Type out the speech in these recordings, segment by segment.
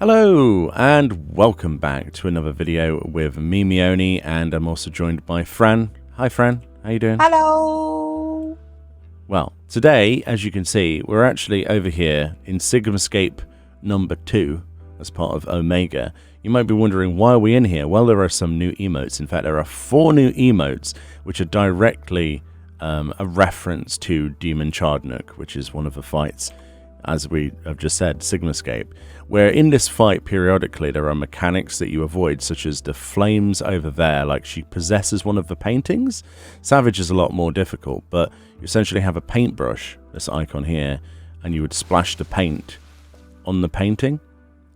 Hello and welcome back to another video with me, Meoni, and I'm also joined by Fran. Hi Fran, how you doing? Hello! Well, today, as you can see, we're actually over here in Sigmascape number 2 as part of Omega. You might be wondering, why are we in here? Well, there are some new emotes. In fact, there are 4 new emotes which are directly a reference to Demon Chardnuk, which is one of the fights, as we have just said, Sigmascape, where in this fight periodically there are mechanics that you avoid, such as the flames over there, like she possesses one of the paintings. Savage is a lot more difficult, but you essentially have a paintbrush, this icon here, and you would splash the paint on the painting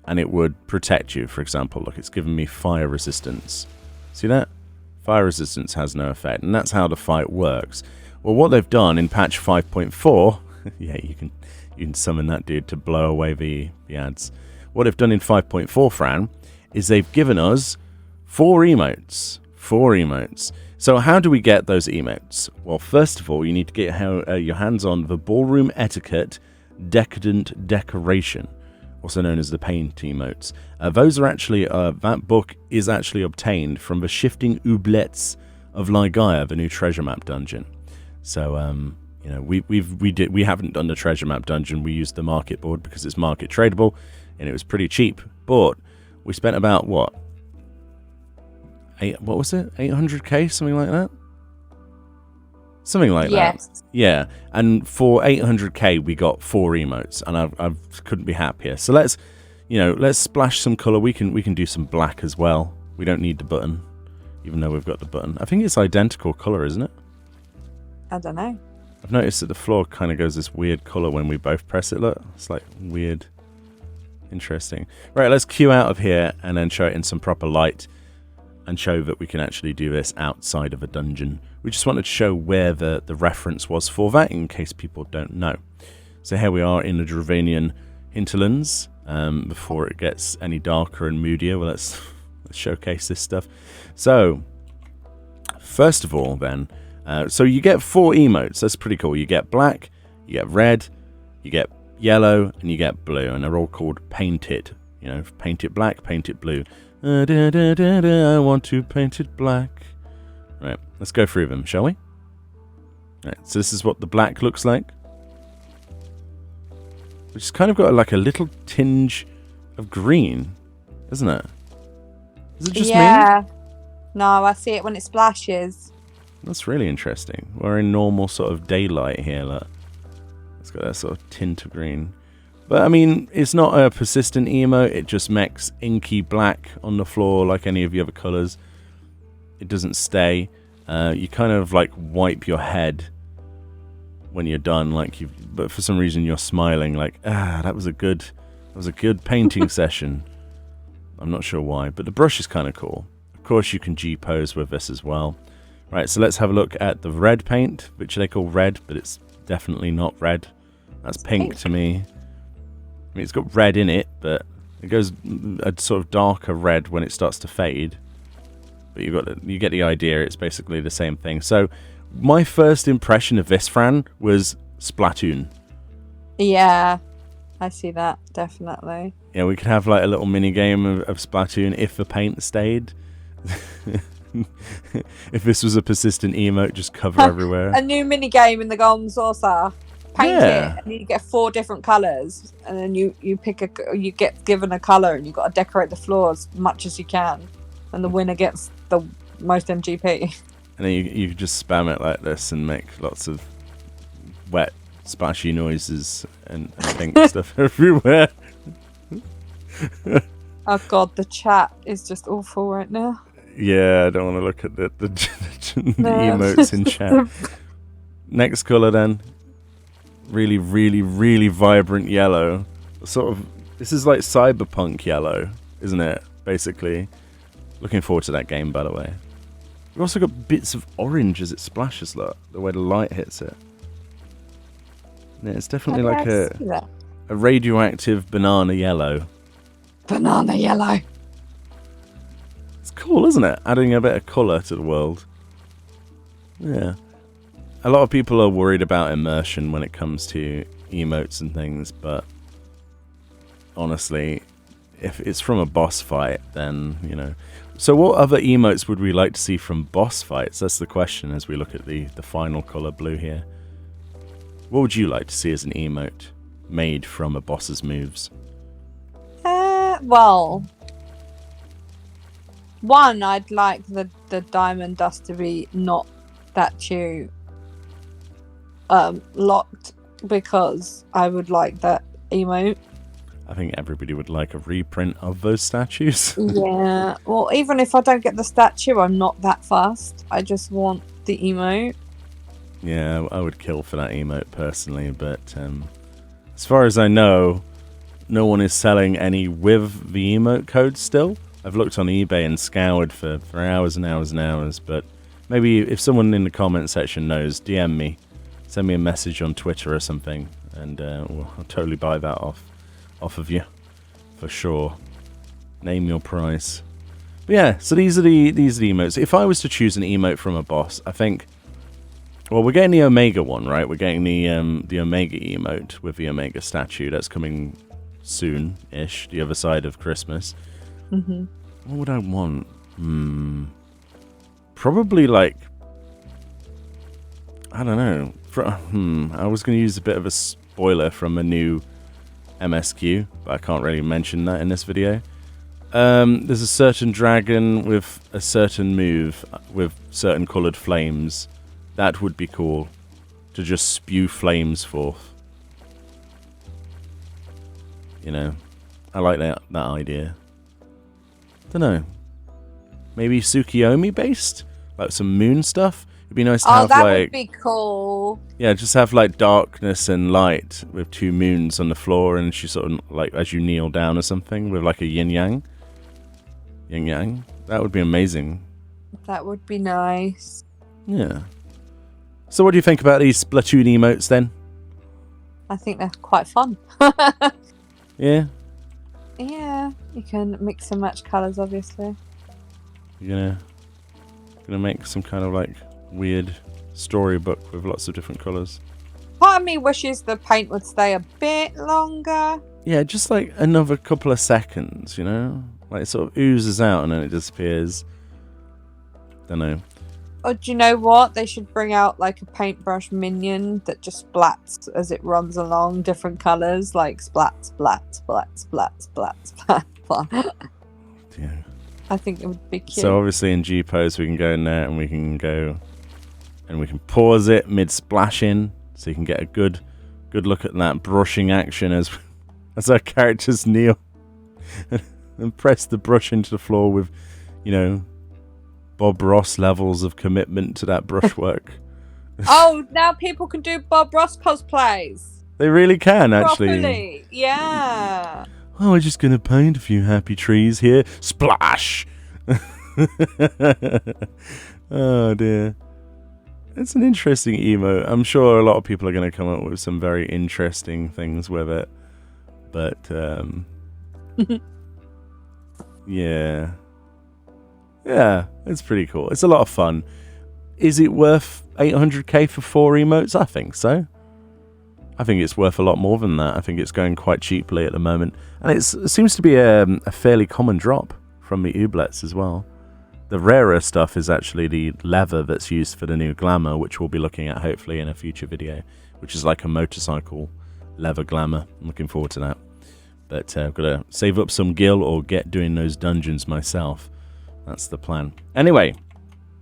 and it would protect you. For example, look, it's given me fire resistance. See that? Fire resistance has no effect, and that's how the fight works. Well, what they've done in patch 5.4, yeah, you can summon that dude to blow away the ads. What they've done in 5.4, Fran, is they've given us 4 emotes. 4 emotes. So how do we get those emotes? Well, first of all, you need to get your hands on the Ballroom Etiquette Decadent Decoration, also known as the paint emotes. Those are actually, that book is actually obtained from the Shifting Oubliettes of Ligaya, the new treasure map dungeon. So, you know, we haven't done the treasure map dungeon. We used the market board because it's market tradable, and it was pretty cheap. But we spent about what was it? 800k, something like that. Something like that. Yeah. And for 800k, we got 4 emotes, and I couldn't be happier. So let's splash some color. We can do some black as well. We don't need the button, even though we've got the button. I think it's identical color, isn't it? I don't know. I've noticed that the floor kind of goes this weird color when we both press it. Look, it's like weird. Interesting. Right, let's queue out of here and then show it in some proper light and show that we can actually do this outside of a dungeon. We just wanted to show where the reference was for that, in case people don't know. So here we are in the Dravanian hinterlands. Before it gets any darker and moodier, well, let's showcase this stuff. So, first of all then, so you get 4 emotes. That's pretty cool. You get black, you get red, you get yellow, and you get blue, and they're all called paint it. You know, paint it black, paint it blue. I want to paint it black. Right, let's go through them, shall we? Right, so this is what the black looks like, which has kind of got like a little tinge of green, isn't it? Is it just me? No, I see it when it splashes. That's really interesting. We're in normal sort of daylight here. Look. It's got that sort of tint of green. But, I mean, it's not a persistent emote. It just makes inky black on the floor like any of the other colours. It doesn't stay. You kind of, like, wipe your head when you're done. But for some reason you're smiling like, that was a good painting session. I'm not sure why. But the brush is kind of cool. Of course, you can G-pose with this as well. Right, so let's have a look at the red paint, which they call red, but it's definitely not red. That's pink to me. I mean, it's got red in it, but it goes a sort of darker red when it starts to fade. But you get the idea. It's basically the same thing. So my first impression of this, Fran, was Splatoon. Yeah, I see that, definitely. Yeah, we could have like a little mini game of Splatoon if the paint stayed. If this was a persistent emote, just cover everywhere. A new mini game in the golden saucer. Paint it, and you get 4 different colours, and then you get given a colour, and you've got to decorate the floor as much as you can, and the winner gets the most MGP. And then you just spam it like this and make lots of wet, splashy noises and pink stuff everywhere. Oh god, the chat is just awful right now. Yeah, I don't want to look at the emotes in chat. Next colour then. Really, really, really vibrant yellow. This is like cyberpunk yellow, isn't it? Basically. Looking forward to that game, by the way. We've also got bits of orange as it splashes, look. The way the light hits it. Yeah, it's definitely like a radioactive banana yellow. Banana yellow. It's cool, isn't it? Adding a bit of colour to the world. Yeah. A lot of people are worried about immersion when it comes to emotes and things, but honestly, if it's from a boss fight, then, you know. So what other emotes would we like to see from boss fights? That's the question as we look at the final color blue here. What would you like to see as an emote made from a boss's moves? Well, one, I'd like the diamond dust to be not statue locked, because I would like that emote. I think everybody would like a reprint of those statues. Yeah. Well, even if I don't get the statue, I'm not that fast. I just want the emote. Yeah, I would kill for that emote personally, but as far as I know, no one is selling any with the emote code still. I've looked on eBay and scoured for hours and hours and hours, but maybe if someone in the comment section knows, DM me, send me a message on Twitter or something, and I'll totally buy that off of you for sure. Name your price. But yeah, so these are the emotes. If I was to choose an emote from a boss, I think, well, we're getting the Omega one, right? We're getting the Omega emote with the Omega statue. That's coming soon-ish, the other side of Christmas. Mm-hmm. What would I want? Probably like, I don't know. I was going to use a bit of a spoiler from a new MSQ, but I can't really mention that in this video. There's a certain dragon with a certain move with certain coloured flames. That would be cool, to just spew flames forth. You know, I like that idea. Don't know. Maybe Tsukiyomi based, like some moon stuff. It'd be nice to have that like. Would be cool. Yeah, just have like darkness and light with two moons on the floor, and she sort of like as you kneel down or something with like a yin yang. Yin yang. That would be amazing. That would be nice. Yeah. So what do you think about these Splatoon emotes then? I think they're quite fun. Yeah. Yeah, you can mix and match colours, obviously. You're gonna make some kind of like weird storybook with lots of different colours. Part of me wishes the paint would stay a bit longer. Yeah, just like another couple of seconds, you know? Like it sort of oozes out and then it disappears. Don't know. Or do you know what? They should bring out like a paintbrush minion that just splats as it runs along, different colours, like splat, splat, splat, splat, splat, splat, splat. Yeah. I think it would be cute. So obviously in G-Pose we can go in there and we can go and we can pause it mid-splashing so you can get a good look at that brushing action as our characters kneel and press the brush into the floor with, you know, Bob Ross levels of commitment to that brushwork. Oh, now people can do Bob Ross cosplays. They really can, actually. Properly. Yeah. Oh, we're just going to paint a few happy trees here. Splash! Oh, dear. It's an interesting emote. I'm sure a lot of people are going to come up with some very interesting things with it. But, yeah. Yeah, it's pretty cool. It's a lot of fun. Is it worth 800k for 4 emotes? I think so. I think it's worth a lot more than that. I think it's going quite cheaply at the moment. And it seems to be a fairly common drop from the Ooblets as well. The rarer stuff is actually the leather that's used for the new glamour, which we'll be looking at hopefully in a future video, which is like a motorcycle leather glamour. I'm looking forward to that. But I've got to save up some gil or get doing those dungeons myself. That's the plan. Anyway,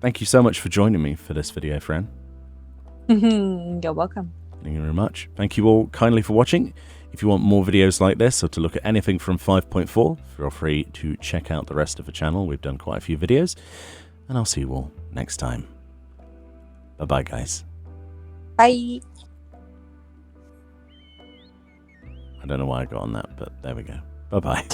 thank you so much for joining me for this video, friend. You're welcome. Thank you very much. Thank you all kindly for watching. If you want more videos like this or to look at anything from 5.4, feel free to check out the rest of the channel. We've done quite a few videos. And I'll see you all next time. Bye-bye, guys. Bye. I don't know why I got on that, but there we go. Bye-bye.